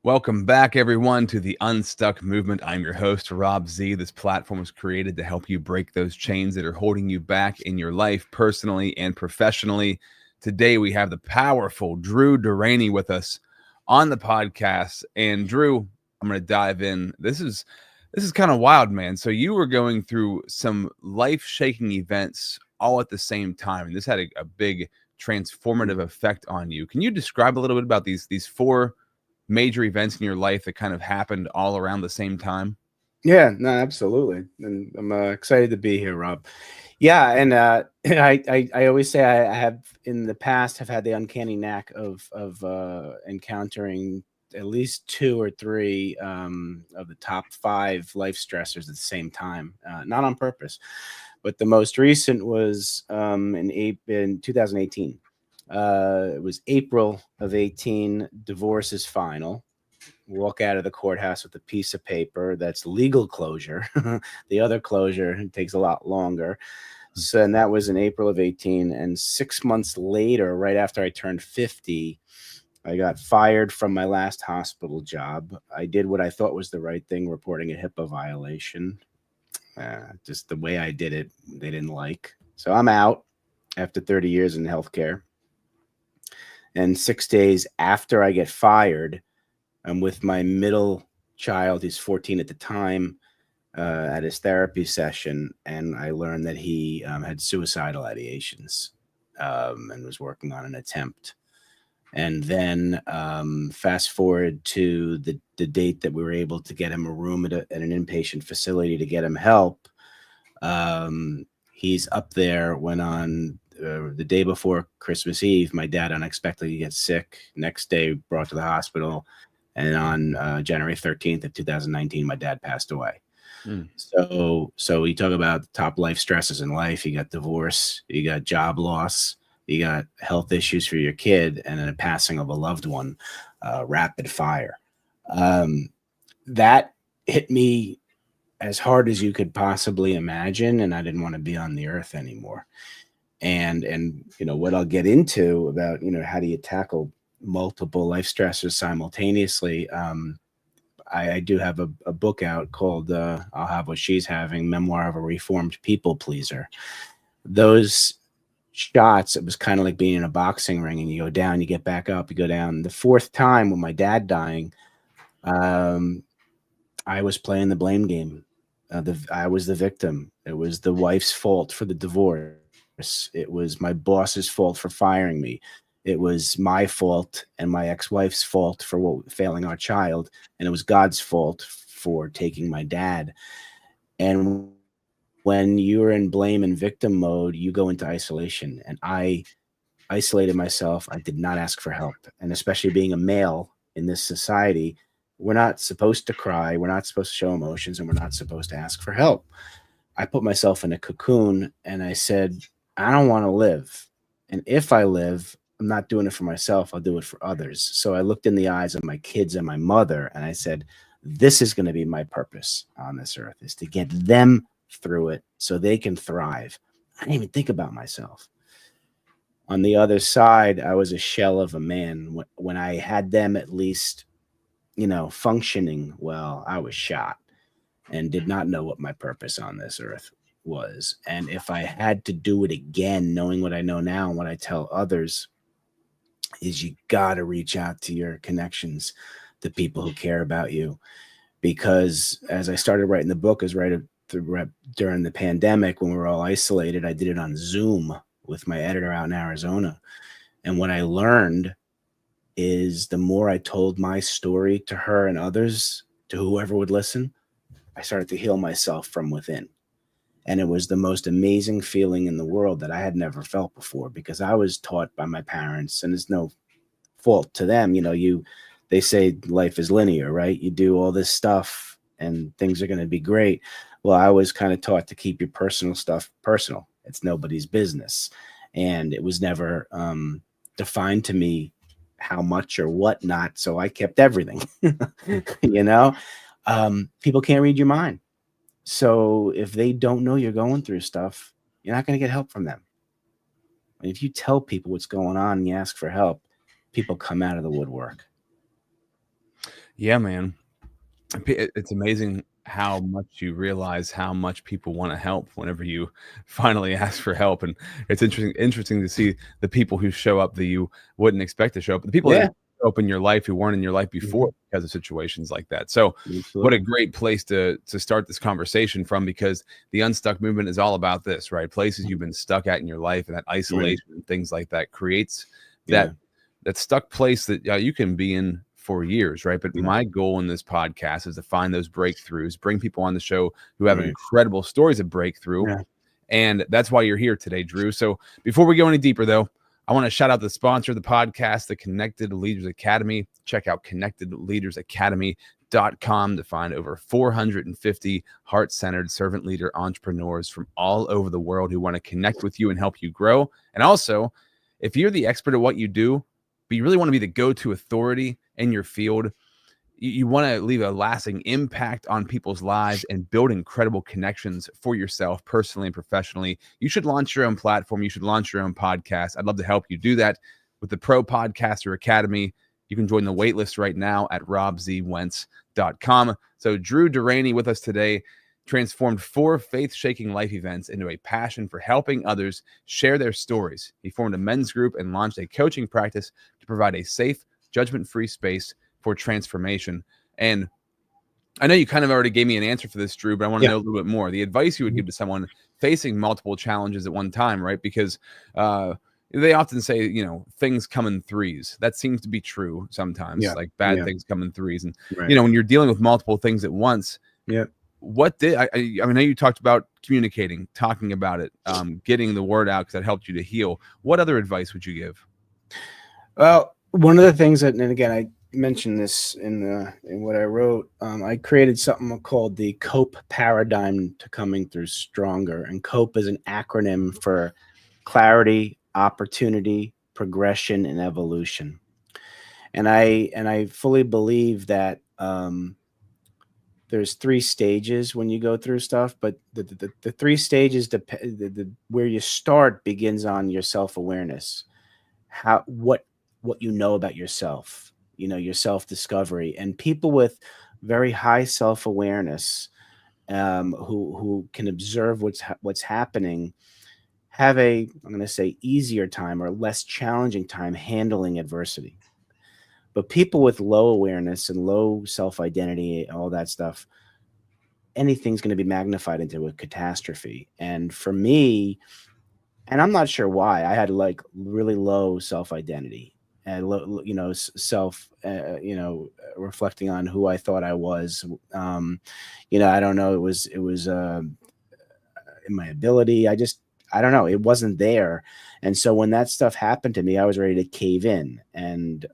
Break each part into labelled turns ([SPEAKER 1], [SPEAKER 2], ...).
[SPEAKER 1] Welcome back, everyone, to the Unstuck movement. I'm your host, Rob Z. This platform was created to help you break those chains that are holding you back in your life, personally and professionally. Today, we have the powerful Drew Deraney with us on the podcast. And Drew, I'm going to dive in. This is kind of wild, man. So you were going through some life-shaking events all at the same time, and this had a big transformative effect on you. Can you describe a little bit about these four major events in your life that kind of happened all around the same time?
[SPEAKER 2] Yeah, no, absolutely. And I'm excited to be here, Rob. Yeah, and I always say I have in the past have had the uncanny knack of encountering at least two or three of the top five life stressors at the same time, not on purpose. But the most recent was in 2018. It was April of 18. Divorce is final. Walk out of the courthouse with a piece of paper that's legal closure. The other closure takes a lot longer. So, and that was in April of 18. And 6 months later, right after I turned 50, I got fired from my last hospital job. I did what I thought was the right thing, reporting a HIPAA violation. Just the way I did it, they didn't like. So I'm out after 30 years in healthcare. And 6 days after I get fired, I'm with my middle child. He's 14 at the time, at his therapy session, and I learned that he had suicidal ideations and was working on an attempt. And then fast forward to the date that we were able to get him a room at an inpatient facility to get him help. He's up there when on the day before Christmas Eve, my dad unexpectedly gets sick. Next day, brought to the hospital. And on January 13th of 2019, my dad passed away. So we talk about top life stresses in life. You got divorce, you got job loss, you got health issues for your kid, and then a passing of a loved one, rapid fire. That hit me as hard as you could possibly imagine, and I didn't want to be on the earth anymore. And what I'll get into about how do you tackle multiple life stressors simultaneously. I do have a book out called I'll Have What She's Having, Memoir of a Reformed People Pleaser. Those shots, it was kind of like being in a boxing ring, and you go down, you get back up, you go down. The fourth time with my dad dying, I was playing the blame game. I was the victim. It was the wife's fault for the divorce. It was my boss's fault for firing me. It was my fault and my ex-wife's fault for failing our child. And it was God's fault for taking my dad. And when you're in blame and victim mode, you go into isolation. And I isolated myself. I did not ask for help. And especially being a male in this society, we're not supposed to cry. We're not supposed to show emotions, and we're not supposed to ask for help. I put myself in a cocoon and I said, I don't want to live. And if I live, I'm not doing it for myself. I'll do it for others. So I looked in the eyes of my kids and my mother, and I said, this is going to be my purpose on this earth, is to get them through it so they can thrive. I didn't even think about myself. On the other side, I was a shell of a man. When I had them at least, functioning well, I was shot and did not know what my purpose on this earth was. And if I had to do it again, knowing what I know now and what I tell others, is you got to reach out to your connections, the people who care about you. Because as I started writing the book, is during the pandemic when we were all isolated. I did it on Zoom with my editor out in Arizona. And what I learned is the more I told my story to her and others, to whoever would listen, I started to heal myself from within. And it was the most amazing feeling in the world that I had never felt before, because I was taught by my parents, and it's no fault to them. They say life is linear, right? You do all this stuff and things are going to be great. Well, I was kind of taught to keep your personal stuff personal. It's nobody's business. And it was never defined to me how much or what not. So I kept everything, people can't read your mind. So if they don't know you're going through stuff, you're not going to get help from them. And if you tell people what's going on and you ask for help, people come out of the woodwork.
[SPEAKER 1] Yeah, man. It's amazing how much you realize how much people want to help whenever you finally ask for help, and it's interesting to see the people who show up that you wouldn't expect to show up, the people that
[SPEAKER 2] Yeah.
[SPEAKER 1] show up in your life who weren't in your life before
[SPEAKER 2] Mhm.
[SPEAKER 1] because of situations like that. So, what a
[SPEAKER 2] Absolutely.
[SPEAKER 1] great place to start this conversation from, because the Unstuck movement is all about this, right? Places you've
[SPEAKER 2] Mhm.
[SPEAKER 1] been stuck at in your life, and that
[SPEAKER 2] Right.
[SPEAKER 1] isolation and things like that creates that
[SPEAKER 2] Yeah.
[SPEAKER 1] that stuck place that you can be in for years, right? But
[SPEAKER 2] Yeah.
[SPEAKER 1] my goal in this podcast is to find those breakthroughs, bring people on the show who have
[SPEAKER 2] Right.
[SPEAKER 1] incredible stories of breakthrough.
[SPEAKER 2] Yeah.
[SPEAKER 1] And that's why you're here today, Drew. So before we go any deeper, though, I want to shout out the sponsor of the podcast, the Connected Leaders Academy. Check out connectedleadersacademy.com to find over 450 heart-centered servant leader entrepreneurs from all over the world who want to connect with you and help you grow. And also, if you're the expert at what you do, but you really want to be the go-to authority in your field, you want to leave a lasting impact on people's lives and build incredible connections for yourself personally and professionally, you should launch your own platform. You should launch your own podcast. I'd love to help you do that with the Pro Podcaster Academy. You can join the waitlist right now at robzwentz.com. So Drew Deraney with us today transformed 4 faith-shaking life events into a passion for helping others share their stories. He formed a men's group and launched a coaching practice to provide a safe, judgment-free space for transformation. And I know you kind of already gave me an answer for this, Drew, but I want to
[SPEAKER 2] Yeah.
[SPEAKER 1] know a little bit more. The advice you would
[SPEAKER 2] Mhm.
[SPEAKER 1] give to someone facing multiple challenges at one time, right? Because they often say, things come in threes. That seems to be true sometimes,
[SPEAKER 2] Yeah.
[SPEAKER 1] like bad
[SPEAKER 2] Yeah.
[SPEAKER 1] things come in threes. And,
[SPEAKER 2] Right.
[SPEAKER 1] when you're dealing with multiple things at once,
[SPEAKER 2] Yeah.
[SPEAKER 1] what did I know you talked about communicating, talking about it, getting the word out because that helped you to heal. What other advice would you give?
[SPEAKER 2] Well, one of the things that, and again, I mentioned this in what I wrote. I created something called the COPE paradigm to coming through stronger, and COPE is an acronym for clarity, opportunity, progression, and evolution. And I fully believe that there's 3 stages when you go through stuff, but the 3 stages where you start begins on your self-awareness. How what you know about yourself, your self-discovery. And people with very high self-awareness, who can observe what's happening, have I'm going to say, easier time or less challenging time handling adversity. But people with low awareness and low self-identity, all that stuff, anything's going to be magnified into a catastrophe. And for me, and I'm not sure why, I had like really low self-identity and self, reflecting on who I thought I was. I don't know. It was in my ability. I don't know. It wasn't there. And so when that stuff happened to me, I was ready to cave in. And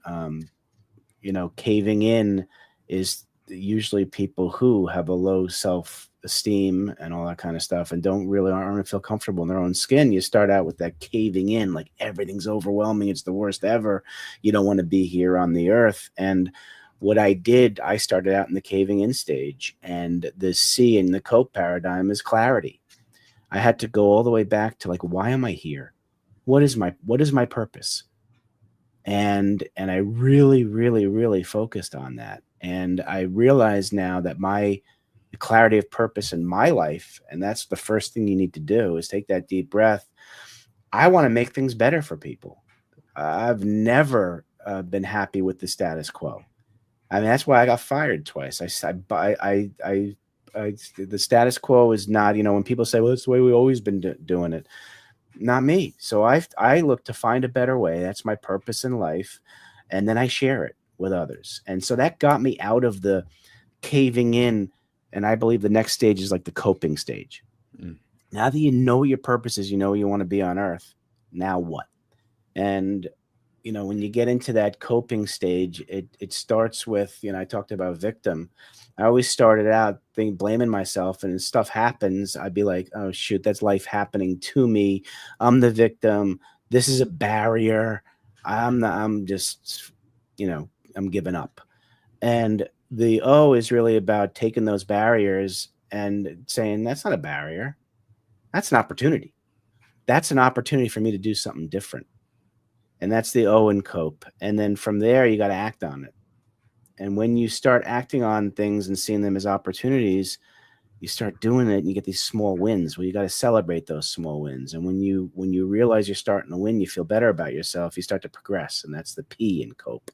[SPEAKER 2] caving in is usually people who have a low self-esteem and all that kind of stuff, and aren't feel comfortable in their own skin. You start out with that caving in, like everything's overwhelming. It's the worst ever. You don't want to be here on the earth. And what I did, I started out in the caving in stage, and the C in the COPE paradigm is clarity. I had to go all the way back to, like, why am I here? What is my purpose? And I really, really, really focused on that. And I realize now that the clarity of purpose in my life, and that's the first thing you need to do, is take that deep breath. I want to make things better for people. I've never been happy with the status quo. I mean, that's why I got fired twice. The status quo is not, when people say, well, it's the way we've always been doing it. Not me. So I look to find a better way. That's my purpose in life. And then I share it with others. And so that got me out of the caving in. And I believe the next stage is like the coping stage.
[SPEAKER 1] Mm.
[SPEAKER 2] Now that you know what your purpose is, you want to be on earth. Now what? And when you get into that coping stage, it starts with, I talked about victim. I always started out blaming myself, and as stuff happens, I'd be like, oh shoot, that's life happening to me. I'm the victim. This is a barrier. I'm just, I'm giving up. And the O is really about taking those barriers and saying, that's not a barrier. That's an opportunity. That's an opportunity for me to do something different. And that's the O in cope. And then from there, you got to act on it. And when you start acting on things and seeing them as opportunities, you start doing it and you get these small wins. Well, you got to celebrate those small wins. And when you realize you're starting to win, you feel better about yourself. You start to progress, and that's the P in cope.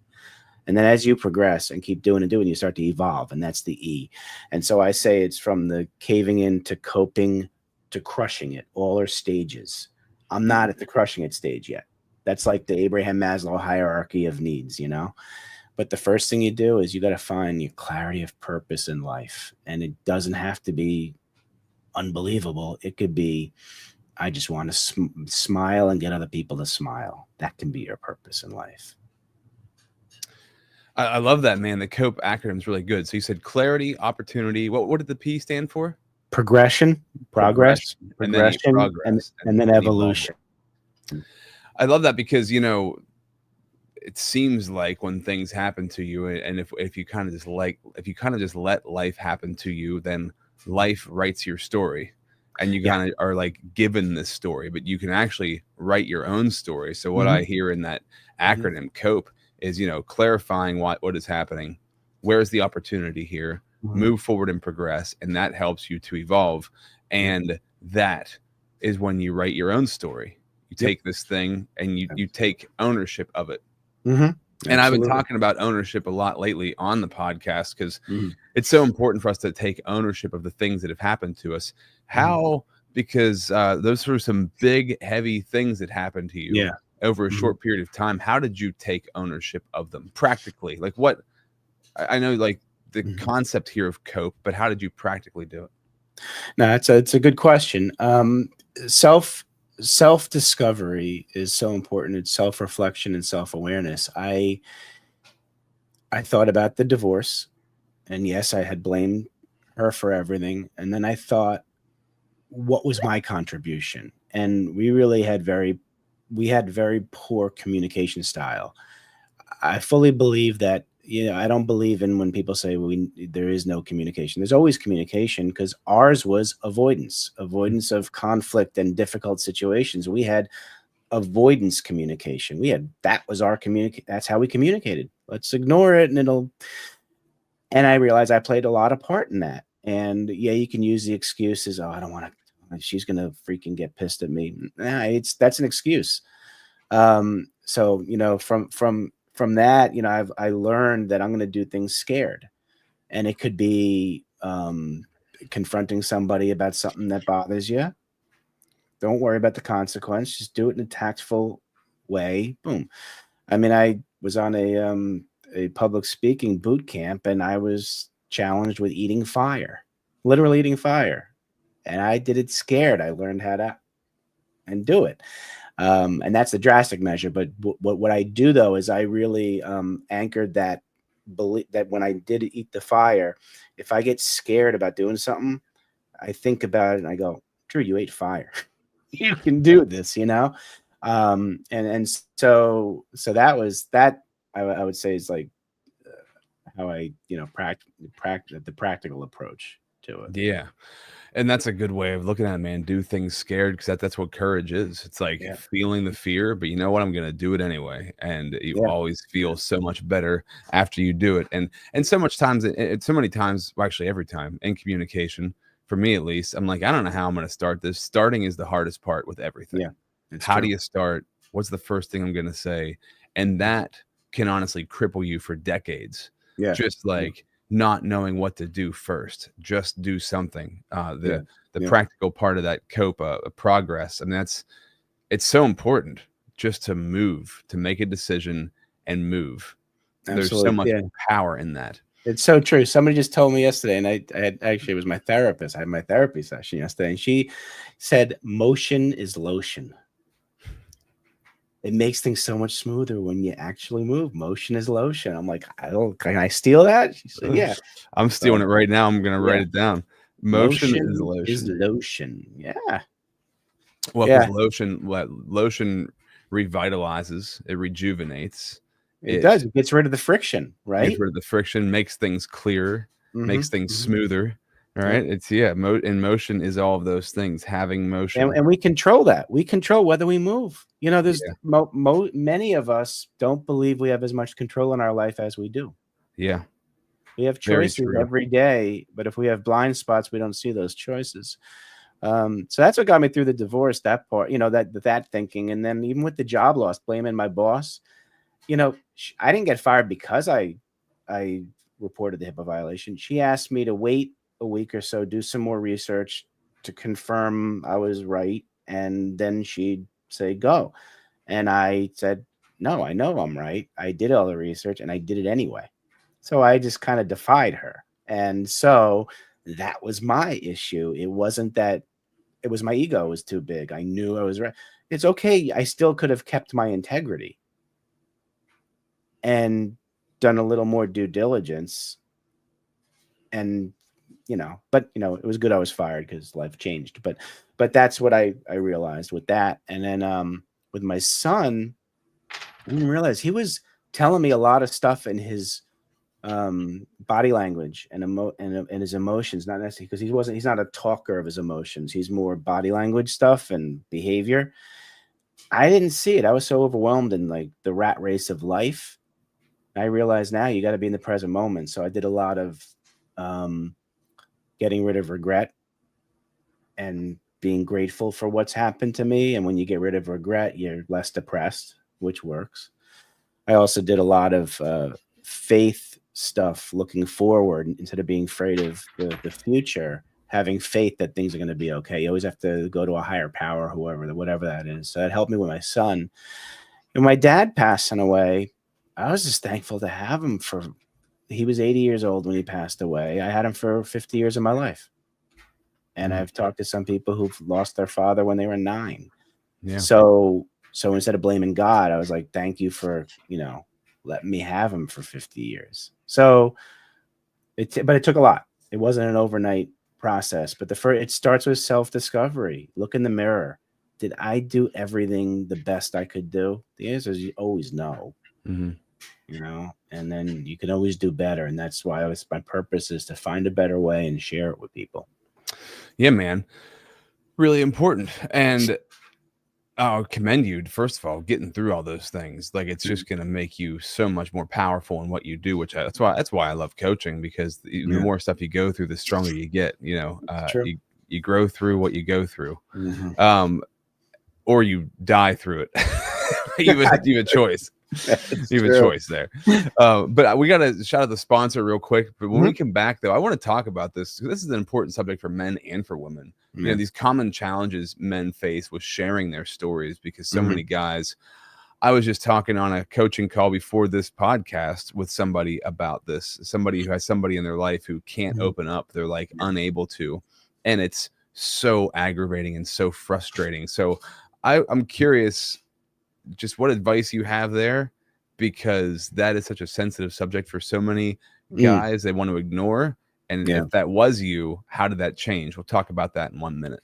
[SPEAKER 2] And then as you progress and keep doing and doing, you start to evolve, and that's the E. And so I say it's from the caving in to coping to crushing it. All are stages. I'm not at the crushing it stage yet. That's like the Abraham Maslow hierarchy of needs, you know? But the first thing you do is you got to find your clarity of purpose in life. And it doesn't have to be unbelievable. It could be, I just want to smile and get other people to smile. That can be your purpose in life.
[SPEAKER 1] I love that, man. The COPE acronym is really good. So you said clarity, opportunity. What did the P stand for?
[SPEAKER 2] Progression, progress,
[SPEAKER 1] and then progress,
[SPEAKER 2] and then evolution.
[SPEAKER 1] I love that because, you know, it seems like when things happen to you, and if you kind of just let life happen to you, then life writes your story, and you kind of are like given this story, but you can actually write your own story. So what I hear in that acronym COPE is, you know, clarifying what is happening, where's the opportunity here, move forward and progress, and that helps you to evolve. And that is when you write your own story. You take this thing and you take ownership of it. And I've been talking about ownership a lot lately on the podcast because it's so important for us to take ownership of the things that have happened to us. How? Because those were some big, heavy things that happened to you over a short period of time. How did you take ownership of them practically? Like what? I know like the concept here of COPE, but how did you practically do it?
[SPEAKER 2] No, it's a good question. Self-discovery is so important. It's self-reflection and self-awareness. I thought about the divorce, and yes, I had blamed her for everything. And then I thought, what was my contribution? And we really had very poor communication style. I fully believe that, you know, I don't believe in when people say there is no communication. There's always communication, because ours was avoidance of conflict and difficult situations. We had avoidance communication. That was our that's how we communicated. Let's ignore it and I realized I played a lot of part in that. And yeah, you can use the excuses. Oh, I don't want to, she's going to freaking get pissed at me. Nah, that's an excuse. So, you know, from that, you know, I learned that I'm going to do things scared, and it could be confronting somebody about something that bothers you. Don't worry about the consequence. Just do it in a tactful way. Boom. I mean, I was on a public speaking boot camp, and I was challenged with eating fire, literally eating fire, and I did it scared. I learned how to and do it. And that's the drastic measure. But what I do though is I really anchored that belief that when I did eat the fire, if I get scared about doing something, I think about it and I go, Drew, you ate fire. You can do this, you know? And so that was that. I would say is like how I, you know, the practical approach to it.
[SPEAKER 1] Yeah. And that's a good way of looking at it, man. Do things scared, because that's what courage is. It's like feeling the fear, but you know what? I'm going to do it anyway. And you always feel so much better after you do it. And so much times, so many times, well, actually every time in communication, for me at least, I'm like, I don't know how I'm going to start this. Starting is the hardest part with everything.
[SPEAKER 2] Yeah.
[SPEAKER 1] How do you start? What's the first thing I'm going to say? And that can honestly cripple you for decades.
[SPEAKER 2] Yeah.
[SPEAKER 1] Just like not knowing what to do first. Just do something. The practical part of that COPE, progress. I mean, it's so important just to move, to make a decision and move. Absolutely. There's so much power in that.
[SPEAKER 2] It's so true. Somebody just told me yesterday, and I had actually, it was my therapist. I had my therapy session yesterday, and she said, motion is lotion. It makes things so much smoother when you actually move. Motion is lotion. I'm like, can I steal that? She said, yeah.
[SPEAKER 1] I'm stealing it right now. I'm going to write it down. Motion is lotion.
[SPEAKER 2] Is lotion. Yeah.
[SPEAKER 1] Well, because lotion revitalizes, it rejuvenates.
[SPEAKER 2] It does. It gets rid of the friction, right?
[SPEAKER 1] Gets rid of the friction, makes things clearer, makes things smoother. All right. It's in motion is all of those things, having motion.
[SPEAKER 2] And we control that. We control whether we move. You know, there's many of us don't believe we have as much control in our life as we do.
[SPEAKER 1] Yeah.
[SPEAKER 2] We have
[SPEAKER 1] Very
[SPEAKER 2] choices
[SPEAKER 1] true.
[SPEAKER 2] every day, but if we have blind spots, we don't see those choices. So that's what got me through the divorce, that part, that thinking. And then even with the job loss, blaming my boss, I didn't get fired because I reported the HIPAA violation. She asked me to wait a week or so, do some more research to confirm I was right, and then she'd say go. And I said, no, I know I'm right. I did all the research and I did it anyway. So I just kind of defied her. And so that was my issue. It wasn't that it was my ego was too big. I knew I was right. It's okay. I still could have kept my integrity and done a little more due diligence. And, but it was good I was fired because life changed. But that's what I realized with that. And then with my son, I didn't realize he was telling me a lot of stuff in his body language and and his emotions, not necessarily because he's not a talker of his emotions. He's more body language stuff and behavior. I didn't see it. I was so overwhelmed in like the rat race of life. I realize now you got to be in the present moment. So I did a lot of getting rid of regret and being grateful for what's happened to me. And when you get rid of regret, you're less depressed, which works. I also did a lot of faith stuff, looking forward instead of being afraid of the future, having faith that things are going to be okay. You always have to go to a higher power, whatever that is. So that helped me with my son. And my dad passing away, I was just thankful to have him he was 80 years old when he passed away. I had him for 50 years of my life. And I've talked to some people who've lost their father when they were 9.
[SPEAKER 1] Yeah.
[SPEAKER 2] So instead of blaming God, I was like, thank you for, letting me have him for 50 years. So but it took a lot. It wasn't an overnight process, but it starts with self-discovery. Look in the mirror. Did I do everything the best I could do? The answer is always no.
[SPEAKER 1] Mm-hmm.
[SPEAKER 2] And then you can always do better. And that's why my purpose is to find a better way and share it with people.
[SPEAKER 1] Yeah, man. Really important. And I'll commend you, first of all, getting through all those things. Like, it's just going to make you so much more powerful in what you do, that's why I love coaching, because the more stuff you go through, the stronger you get. You grow through what you go through, or you die through it. you have a choice. You have a choice there. But we got to shout out the sponsor real quick. But when we come back, though, I want to talk about this. This is an important subject for men and for women. These common challenges men face with sharing their stories, because so many guys. I was just talking on a coaching call before this podcast with somebody about this. Somebody who has somebody in their life who can't open up. They're like unable to. And it's so aggravating and so frustrating. So I'm curious just what advice you have there, because that is such a sensitive subject for so many guys they want to ignore. And if that was you, how did that change? We'll talk about that in 1 minute.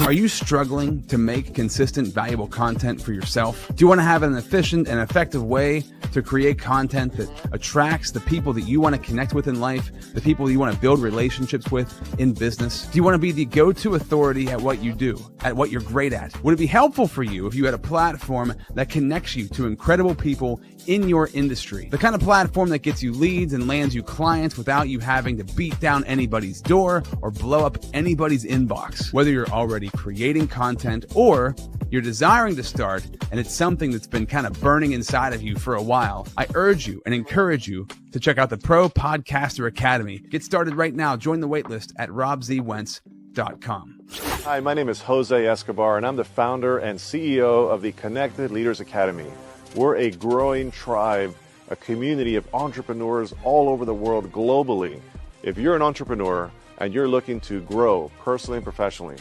[SPEAKER 1] Are you struggling to make consistent, valuable content for yourself? Do you want to have an efficient and effective way to create content that attracts the people that you want to connect with in life, the people you want to build relationships with in business? Do you want to be the go-to authority at what you do, at what you're great at? Would it be helpful for you if you had a platform that connects you to incredible people in your industry? The kind of platform that gets you leads and lands you clients without you having to beat down anybody's door or blow up anybody's inbox. Whether you're already creating content or you're desiring to start and it's something that's been kind of burning inside of you for a while, I urge you and encourage you to check out the Pro Podcaster Academy. Get started right now. Join the waitlist at robzwentz.com.
[SPEAKER 3] Hi, my name is Jose Escobar, and I'm the founder and CEO of the Connected Leaders Academy. We're a growing tribe, a community of entrepreneurs all over the world globally. If you're an entrepreneur and you're looking to grow personally and professionally,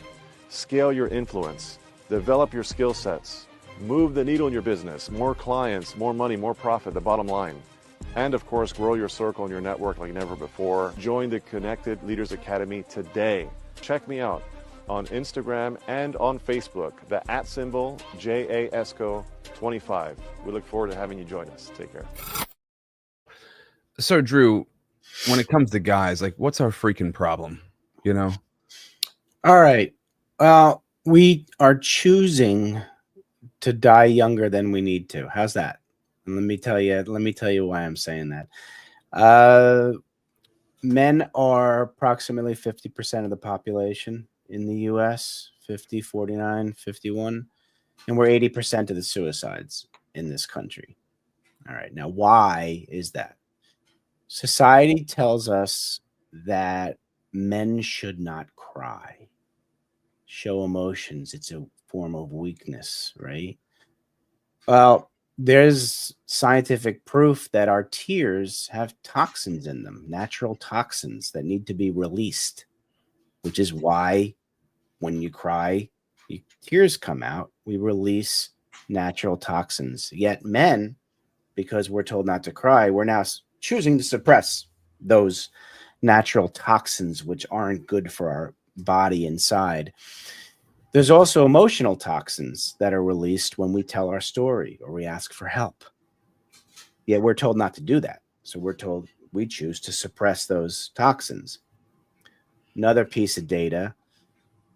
[SPEAKER 3] scale your influence, develop your skill sets, move the needle in your business, more clients, more money, more profit, the bottom line. And of course, grow your circle and your network like never before. Join the Connected Leaders Academy today. Check me out on Instagram and on Facebook, the @ JASCO25. We look forward to having you join us. Take care.
[SPEAKER 1] So Drew, when it comes to guys, like, what's our freaking problem?
[SPEAKER 2] All right. Well, we are choosing to die younger than we need to. How's that? And let me tell you why I'm saying that. Men are approximately 50% of the population in the US, 50, 49, 51, and we're 80% of the suicides in this country. All right. Now, why is that? Society tells us that men should not cry, show emotions. It's a form of weakness, right? Well, there's scientific proof that our tears have toxins in them, natural toxins that need to be released, which is why when you cry, tears come out. We release natural toxins. Yet men, because we're told not to cry, we're now choosing to suppress those natural toxins, which aren't good for our body inside. There's also emotional toxins that are released when we tell our story or we ask for help. Yet we're told not to do that. So we're told we choose to suppress those toxins. Another piece of data,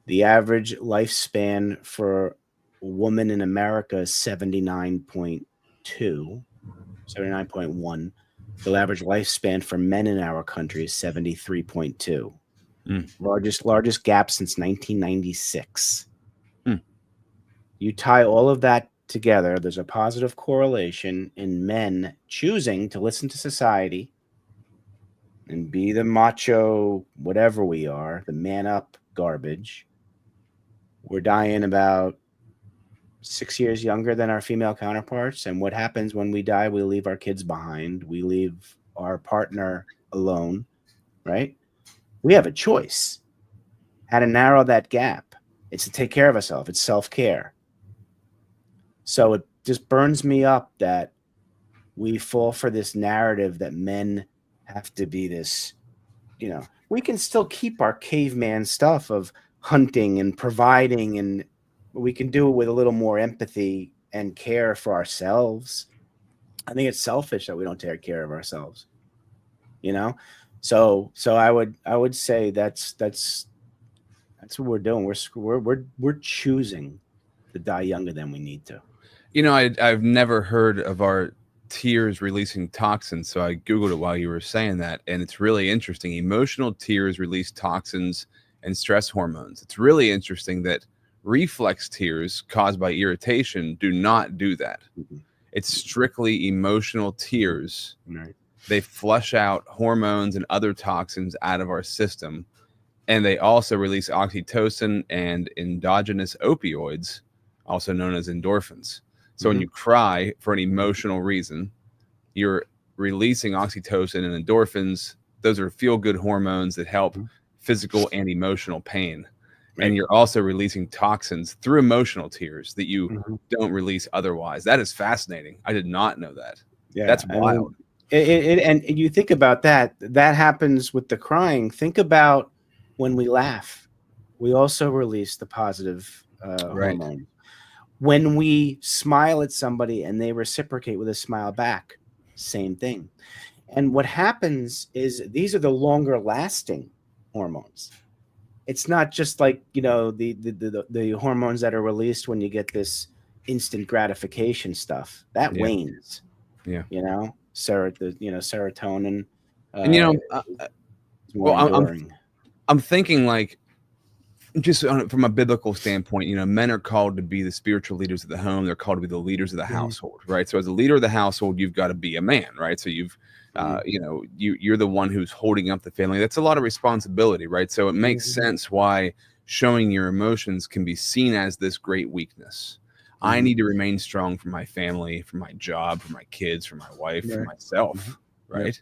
[SPEAKER 2] the average lifespan for a woman in America is 79.2, 79.1. The average lifespan for men in our country is 73.2. Largest gap since 1996. You tie all of that together, there's a positive correlation in men choosing to listen to society and be the macho, whatever we are, the man up garbage. We're dying about 6 years younger than our female counterparts. And what happens when we die? We leave our kids behind. We leave our partner alone, right? We have a choice how to narrow that gap. It's to take care of ourselves. It's self-care. So it just burns me up that we fall for this narrative that men have to be this, we can still keep our caveman stuff of hunting and providing, and we can do it with a little more empathy and care for ourselves. I think it's selfish that we don't take care of ourselves, So I would say that's what we're doing. We're choosing to die younger than we need to.
[SPEAKER 1] I've never heard of our tears releasing toxins, so I Googled it while you were saying that, and it's really interesting. Emotional tears release toxins and stress hormones. It's really interesting that reflex tears caused by irritation do not do that. Mm-hmm. It's strictly emotional tears.
[SPEAKER 2] Right.
[SPEAKER 1] They flush out hormones and other toxins out of our system, and they also release oxytocin and endogenous opioids, also known as endorphins. So when you cry for an emotional reason, you're releasing oxytocin and endorphins. Those are feel-good hormones that help physical and emotional pain. Right. And you're also releasing toxins through emotional tears that you don't release otherwise. That is fascinating. I did not know that. Yeah, that's wild.
[SPEAKER 2] And you think about that happens with the crying. Think about when we laugh. We also release the positive hormone. When we smile at somebody and they reciprocate with a smile back, same thing. And what happens is these are the longer lasting hormones. It's not just like, the hormones that are released when you get this instant gratification stuff. That wanes.
[SPEAKER 1] Yeah.
[SPEAKER 2] Serotonin.
[SPEAKER 1] And I'm thinking like, just from a biblical standpoint, men are called to be the spiritual leaders of the home. They're called to be the leaders of the household, right? So as a leader of the household, you've got to be a man, right? So you've, you're the one who's holding up the family. That's a lot of responsibility, right? So it makes sense why showing your emotions can be seen as this great weakness. I need to remain strong for my family, for my job, for my kids, for my wife, for myself, right?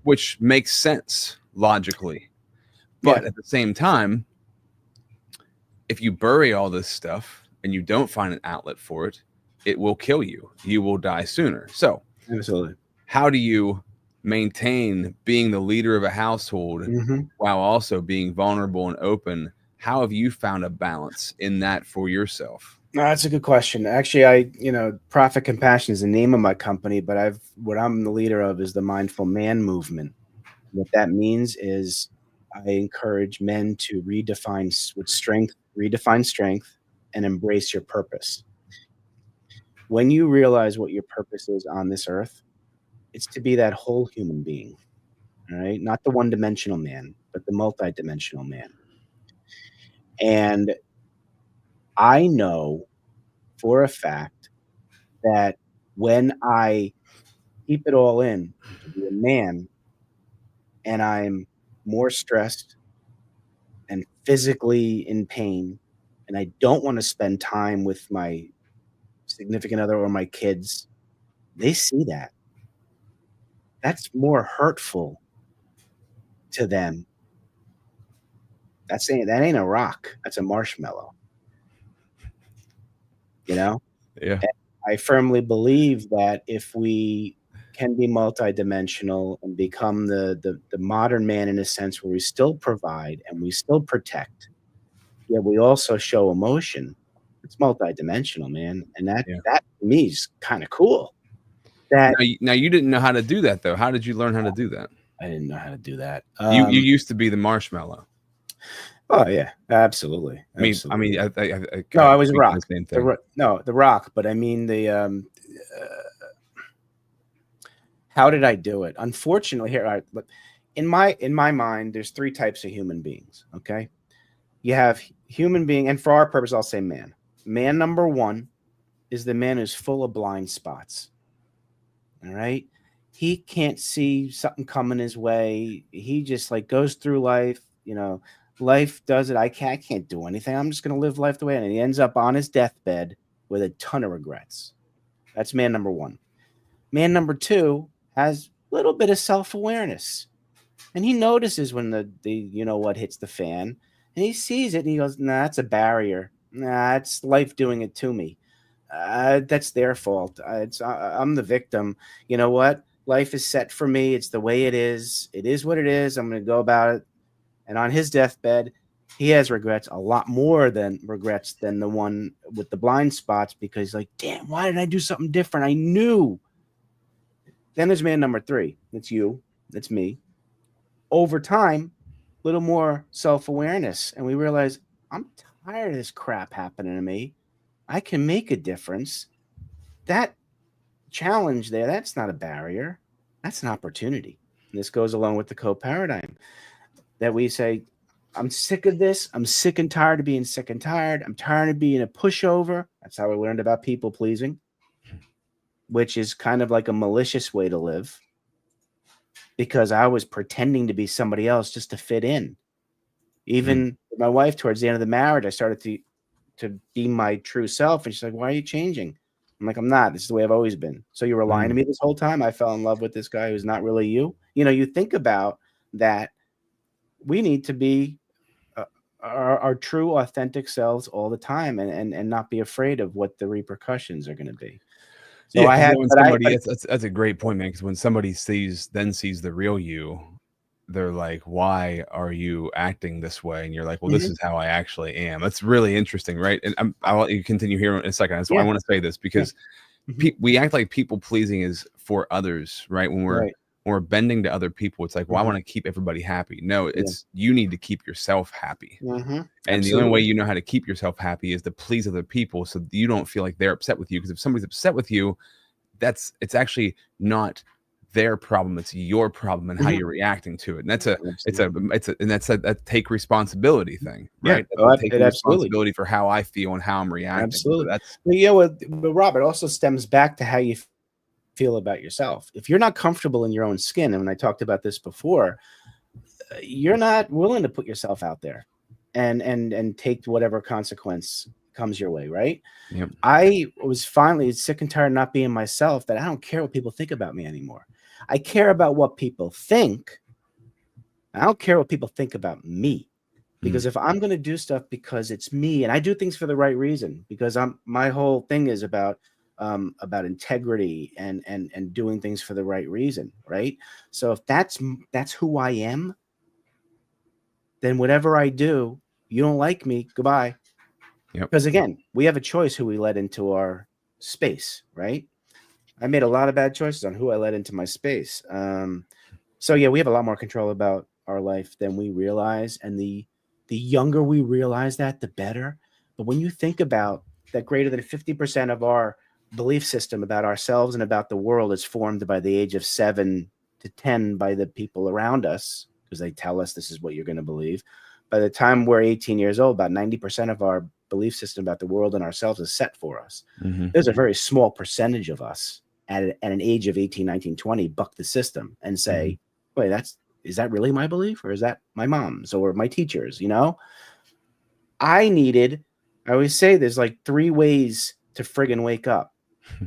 [SPEAKER 1] Which makes sense logically. But at the same time, if you bury all this stuff and you don't find an outlet for it, it will kill you. You will die sooner. So,
[SPEAKER 2] absolutely.
[SPEAKER 1] How do you maintain being the leader of a household while also being vulnerable and open? How have you found a balance in that for yourself?
[SPEAKER 2] No, that's a good question. Actually, Profit Compassion is the name of my company, but what I'm the leader of is the Mindful Man movement. What that means is I encourage men to redefine strength and embrace your purpose. When you realize what your purpose is on this earth, it's to be that whole human being, All right, not the one-dimensional man, but the multi-dimensional man. And I know for a fact that when I keep it all in to be a man and I'm more stressed and physically in pain, and I don't want to spend time with my significant other or my kids, they see that. That's more hurtful to them. That ain't a rock. That's a marshmallow. You know?
[SPEAKER 1] Yeah.
[SPEAKER 2] And I firmly believe that if we can be multidimensional and become the modern man in a sense where we still provide and we still protect, yet we also show emotion, it's multidimensional, man. And that
[SPEAKER 1] Yeah.
[SPEAKER 2] that to me is kind of cool. That
[SPEAKER 1] Now you didn't know how to do that though. How did you learn how to do that?
[SPEAKER 2] I didn't know how to do that.
[SPEAKER 1] You used to be the marshmallow.
[SPEAKER 2] Oh yeah, absolutely.
[SPEAKER 1] I mean,
[SPEAKER 2] Absolutely.
[SPEAKER 1] no,
[SPEAKER 2] I was a rock.
[SPEAKER 1] The same thing.
[SPEAKER 2] The rock. But I mean how did I do it? Unfortunately, here, all right, look, in my mind, there's three types of human beings. Okay, you have human being, and for our purpose, I'll say man. Man number one is the man who's full of blind spots. All right, he can't see something coming his way. He just like goes through life. Life does it. I can't do anything. I'm just gonna live life the way, and he ends up on his deathbed with a ton of regrets. That's man number one. Man number two has a little bit of self-awareness. And he notices when the hits the fan, and he sees it and he goes, nah, that's a barrier. Nah, it's life doing it to me. That's their fault. I'm the victim. You know what? Life is set for me. It's the way it is. It is what it is. I'm going to go about it. And on his deathbed, he has regrets, a lot more than regrets than the one with the blind spots, because he's like, damn, why did I do something different? I knew. Then there's man number three. That's you. That's me. Over time, a little more self-awareness. And we realize, I'm tired of this crap happening to me. I can make a difference. That challenge there, that's not a barrier. That's an opportunity. And this goes along with the co-paradigm that we say, I'm sick of this. I'm sick and tired of being sick and tired. I'm tired of being a pushover. That's how I learned about people pleasing, which is kind of like a malicious way to live, because I was pretending to be somebody else just to fit in. Even with my wife, towards the end of the marriage, I started to be my true self. And she's like, why are you changing? I'm like, I'm not. This is the way I've always been. So you were lying to me this whole time? I fell in love with this guy who's not really you. You think about that. We need to be our true, authentic selves all the time, and not be afraid of what the repercussions are going to be. So
[SPEAKER 1] that's a great point, man. Because when somebody sees the real you, they're like, why are you acting this way? And you're like, well, this is how I actually am. That's really interesting, right? And I'll let you continue here in a second. That's why I want to say this, because we act like people pleasing is for others, right? When we're bending to other people, it's like, well, I want to keep everybody happy. No, it's you need to keep yourself happy. And the only way you know how to keep yourself happy is to please other people, so you don't feel like they're upset with you. Because if somebody's upset with you, it's actually not their problem, it's your problem and how you're reacting to it. And that's a take responsibility thing, right? Take responsibility for how I feel and how I'm reacting.
[SPEAKER 2] Absolutely. But Rob, it also stems back to how you feel about yourself. If you're not comfortable in your own skin, and when I talked about this before, you're not willing to put yourself out there and take whatever consequence comes your way, right?
[SPEAKER 1] Yep.
[SPEAKER 2] I was finally sick and tired of not being myself, that I don't care what people think about me anymore. I care about what people think. I don't care what people think about me, because if I'm going to do stuff because it's me, and I do things for the right reason, because my whole thing is about integrity and doing things for the right reason, right? So if that's who I am, then whatever I do, you don't like me, goodbye. Because again, we have a choice who we let into our space, right? I made a lot of bad choices on who I let into my space. So yeah, we have a lot more control about our life than we realize. And the younger we realize that, the better. But when you think about that, greater than 50% of our belief system about ourselves and about the world is formed by the age of 7 to 10 by the people around us, because they tell us this is what you're going to believe. By the time we're 18 years old, about 90% of our belief system about the world and ourselves is set for us. There's a very small percentage of us at an age of 18, 19, 20 buck the system and say, wait, is that really my belief, or is that my mom's or my teacher's? I always say there's like 3 ways to friggin' wake up.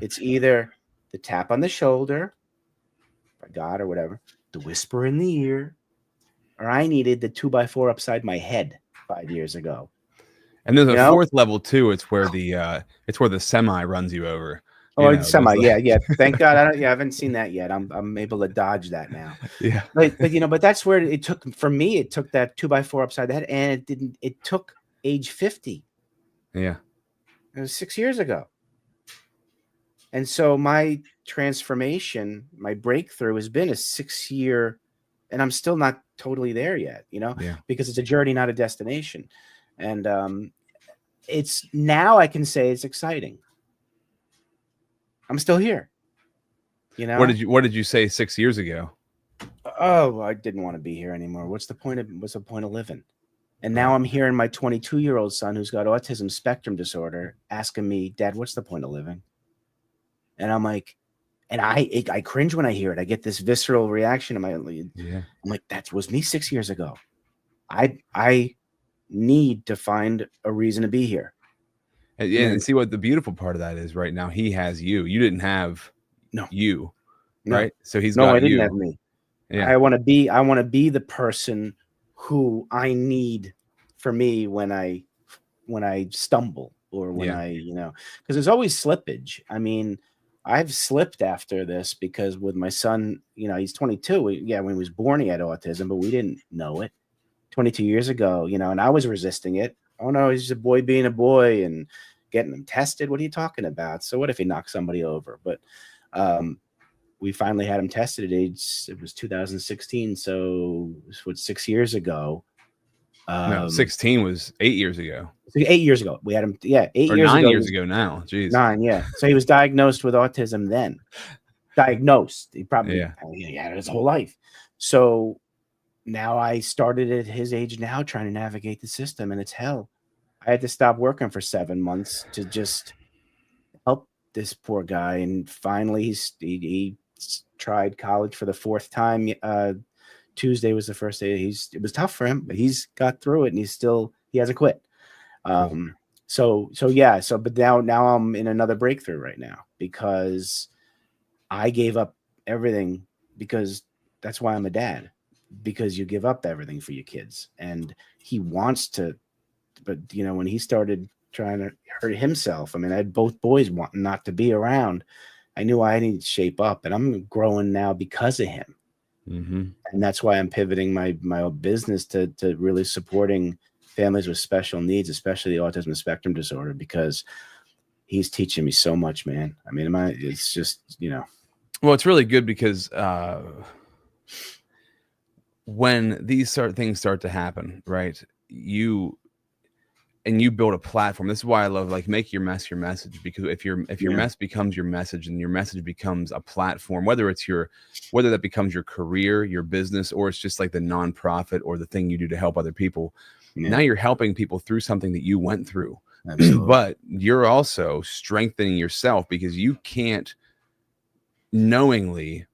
[SPEAKER 2] It's either the tap on the shoulder by God or whatever, the whisper in the ear, or I needed the 2x4 upside my head 5 years ago.
[SPEAKER 1] And there's a fourth level too. It's where the semi runs you over.
[SPEAKER 2] Oh, semi, yeah. Thank God, I haven't seen that yet. I'm able to dodge that now.
[SPEAKER 1] Yeah,
[SPEAKER 2] but that's where it took for me. It took that 2x4 upside the head, and it didn't. It took age 50.
[SPEAKER 1] Yeah,
[SPEAKER 2] it was 6 years ago. And so my transformation, my breakthrough has been a 6-year, and I'm still not totally there yet, because it's a journey, not a destination. And it's now I can say it's exciting. I'm still here.
[SPEAKER 1] What did you say 6 years ago?
[SPEAKER 2] Oh, I didn't want to be here anymore. What's the point of living? And now I'm hearing my 22-year-old son who's got autism spectrum disorder asking me, Dad, what's the point of living? And I'm like, and I cringe when I hear it. I get this visceral reaction in my I'm like, that was me 6 years ago. I need to find a reason to be here.
[SPEAKER 1] And see what the beautiful part of that is right now. He has you. You didn't have you, right? So he's got you.
[SPEAKER 2] No, I didn't have me. Yeah. I want to be the person who I need for me when I stumble or when because there's always slippage. I mean, I've slipped after this because with my son, he's 22. When he was born, he had autism, but we didn't know it 22 years ago, and I was resisting it. Oh no, he's a boy being a boy and getting him tested. What are you talking about? So what if he knocks somebody over? But we finally had him tested at it was 2016. So what, 6 years ago?
[SPEAKER 1] No, 16 was 8 years ago.
[SPEAKER 2] 8 years ago. We had him. Yeah. 8
[SPEAKER 1] or
[SPEAKER 2] years
[SPEAKER 1] 9
[SPEAKER 2] ago.
[SPEAKER 1] Years ago now. Jeez.
[SPEAKER 2] 9. Yeah. So he was diagnosed with autism then. Diagnosed. He probably he had it his whole life. So now I started at his age now trying to navigate the system, and it's hell. I had to stop working for 7 months to just help this poor guy. And finally he tried college for the 4th time. Tuesday was the first day. It was tough for him, but he's got through it, and he hasn't quit. But now I'm in another breakthrough right now because I gave up everything, because that's why I'm a dad, because you give up everything for your kids. And he wants to, but when he started trying to hurt himself, I mean, I had both boys wanting not to be around. I knew I needed to shape up, and I'm growing now because of him. And that's why I'm pivoting my business to really supporting families with special needs, especially the autism spectrum disorder, because he's teaching me so much, man. I mean, it's just,
[SPEAKER 1] Well, it's really good because when these things start to happen, right, you build a platform. This is why I love, make your mess your message, because if your mess becomes your message, and your message becomes a platform, whether that becomes your career, your business, or it's just like the nonprofit or the thing you do to help other people. Now you're helping people through something that you went through. But you're also strengthening yourself, because you can't knowingly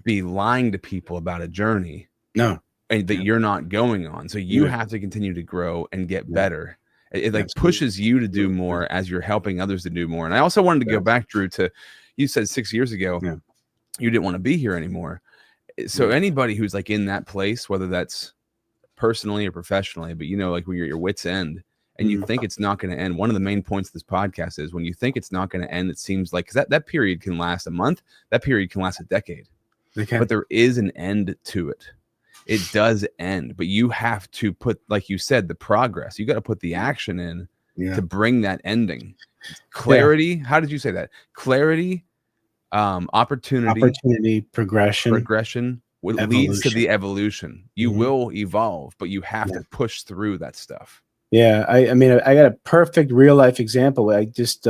[SPEAKER 1] be lying to people about a journey and that you're not going on. So you have to continue to grow and get better. It pushes you to do more as you're helping others to do more. And I also wanted to go back, Drew, to, you said 6 years ago you didn't want to be here anymore. So anybody who's in that place, whether that's personally or professionally, but when you're at your wit's end and you think it's not going to end, one of the main points of this podcast is when you think it's not going to end, it seems like, because that period can last a month, that period can last a decade, but there is an end to it. It does end, but you have to put, like you said, the progress. You got to put the action in to bring that ending. Clarity. How did you say that? Clarity, opportunity, progression leads to the evolution. You will evolve, but you have to push through that stuff.
[SPEAKER 2] Yeah. I mean, I got a perfect real life example. I just,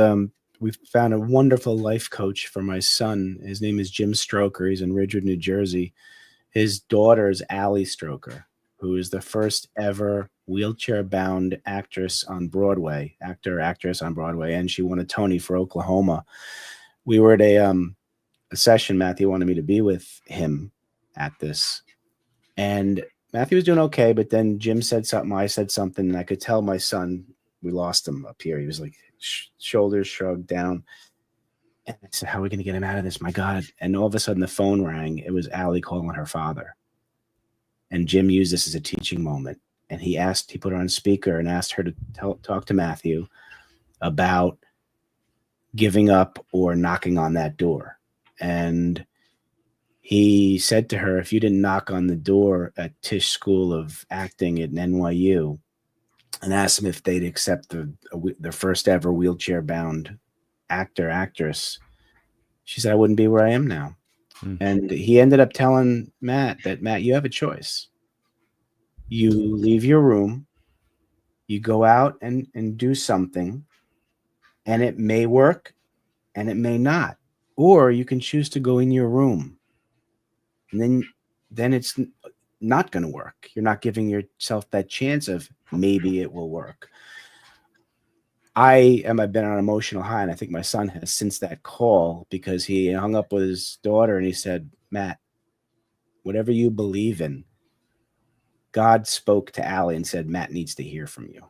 [SPEAKER 2] we found a wonderful life coach for my son. His name is Jim Stroker. He's in Ridgewood, New Jersey. His daughter is Allie Stroker, who is the first ever wheelchair-bound actress on Broadway, actress on Broadway, and she won a Tony for Oklahoma. We were at a session. Matthew wanted me to be with him at this, and Matthew was doing okay, but then Jim said something, I said something, and I could tell my son, we lost him up here. He was like shoulders shrugged down. And I said, how are we going to get him out of this? My God. And all of a sudden the phone rang. It was Allie calling her father. And Jim used this as a teaching moment. And he put her on speaker and asked her to talk to Matthew about giving up or knocking on that door. And he said to her, if you didn't knock on the door at Tisch School of Acting at NYU and ask them if they'd accept the first ever wheelchair-bound actress, she said, I wouldn't be where I am now. And he ended up telling Matt that, Matt, you have a choice. You leave your room, you go out and do something, and it may work and it may not. Or you can choose to go in your room. And then it's not going to work. You're not giving yourself that chance of maybe it will work. I've been on an emotional high, and I think my son has since that call, because he hung up with his daughter and he said, Matt, whatever you believe in, God spoke to Allie and said, Matt needs to hear from you.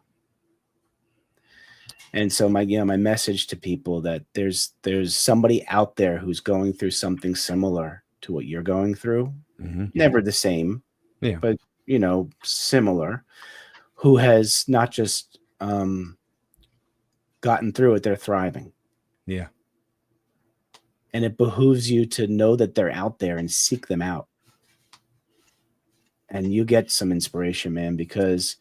[SPEAKER 2] And so my message to people that there's somebody out there who's going through something similar to what you're going through, never the same, but similar, who has not just gotten through it, they're thriving.
[SPEAKER 1] Yeah.
[SPEAKER 2] And it behooves you to know that they're out there and seek them out. And you get some inspiration, man, because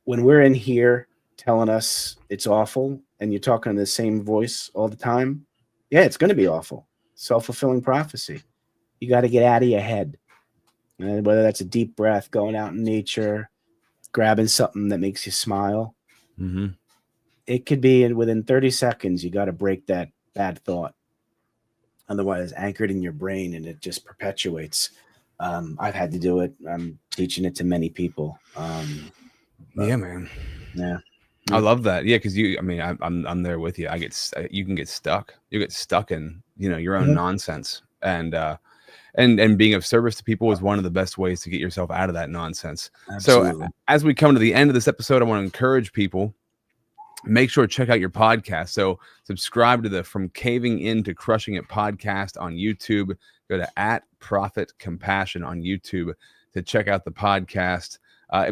[SPEAKER 2] when we're in here telling us it's awful and you're talking in the same voice all the time, yeah, it's going to be awful. Self-fulfilling prophecy. You got to get out of your head. And whether that's a deep breath, going out in nature, grabbing something that makes you smile. It could be within 30 seconds, you got to break that bad thought. Otherwise, it's anchored in your brain and it just perpetuates. I've had to do it. I'm teaching it to many people.
[SPEAKER 1] Yeah, man.
[SPEAKER 2] Yeah.
[SPEAKER 1] I love that. Yeah, because I'm there with you. You can get stuck. You get stuck in your own nonsense, and being of service to people is one of the best ways to get yourself out of that nonsense.
[SPEAKER 2] Absolutely.
[SPEAKER 1] So as we come to the end of this episode, I want to encourage people, make sure to check out your podcast. So subscribe to the From Caving In to Crushing It podcast on YouTube. Go to @ProfitCompassion on YouTube to check out the podcast.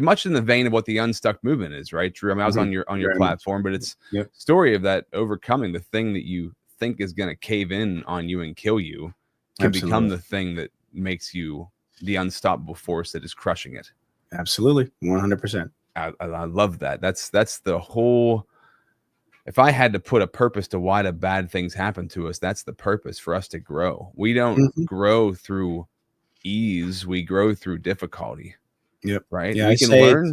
[SPEAKER 1] Much in the vein of what the Unstuck movement is, right, Drew? I mean, I was on your platform, but it's a story of that overcoming the thing that you think is going to cave in on you and kill you can become the thing that makes you the unstoppable force that is crushing it.
[SPEAKER 2] Absolutely. 100%.
[SPEAKER 1] I love that. That's the whole. If I had to put a purpose to why the bad things happen to us, that's the purpose, for us to grow. We don't grow through ease. We grow through difficulty.
[SPEAKER 2] Yep.
[SPEAKER 1] Right.
[SPEAKER 2] Yeah.
[SPEAKER 1] We can learn.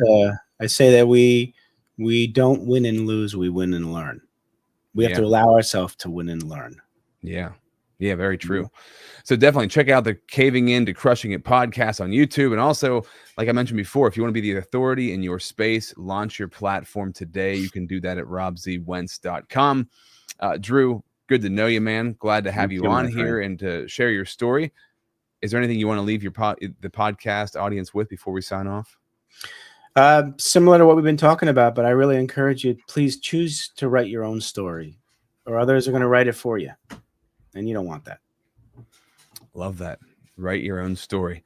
[SPEAKER 2] I say that we don't win and lose. We win and learn. We have to allow ourselves to win and learn.
[SPEAKER 1] Yeah. Yeah. Very true. So definitely check out the Caving In to Crushing It podcast on YouTube. And also, like I mentioned before, if you want to be the authority in your space, launch your platform today. You can do that at robzwentz.com. Drew, good to know you, man. Glad to have you on here and to share your story. Is there anything you want to leave the podcast audience with before we sign off?
[SPEAKER 2] Similar to what we've been talking about, but I really encourage you, please choose to write your own story, or others are going to write it for you. And you don't want that.
[SPEAKER 1] Love that. Write your own story.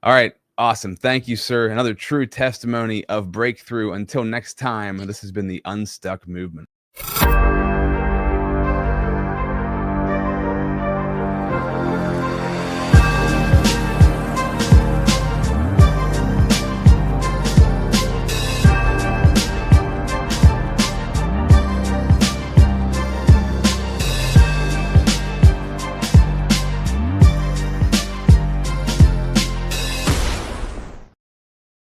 [SPEAKER 1] All right. Awesome. Thank you, sir. Another true testimony of breakthrough. Until next time, this has been the Unstuck Movement.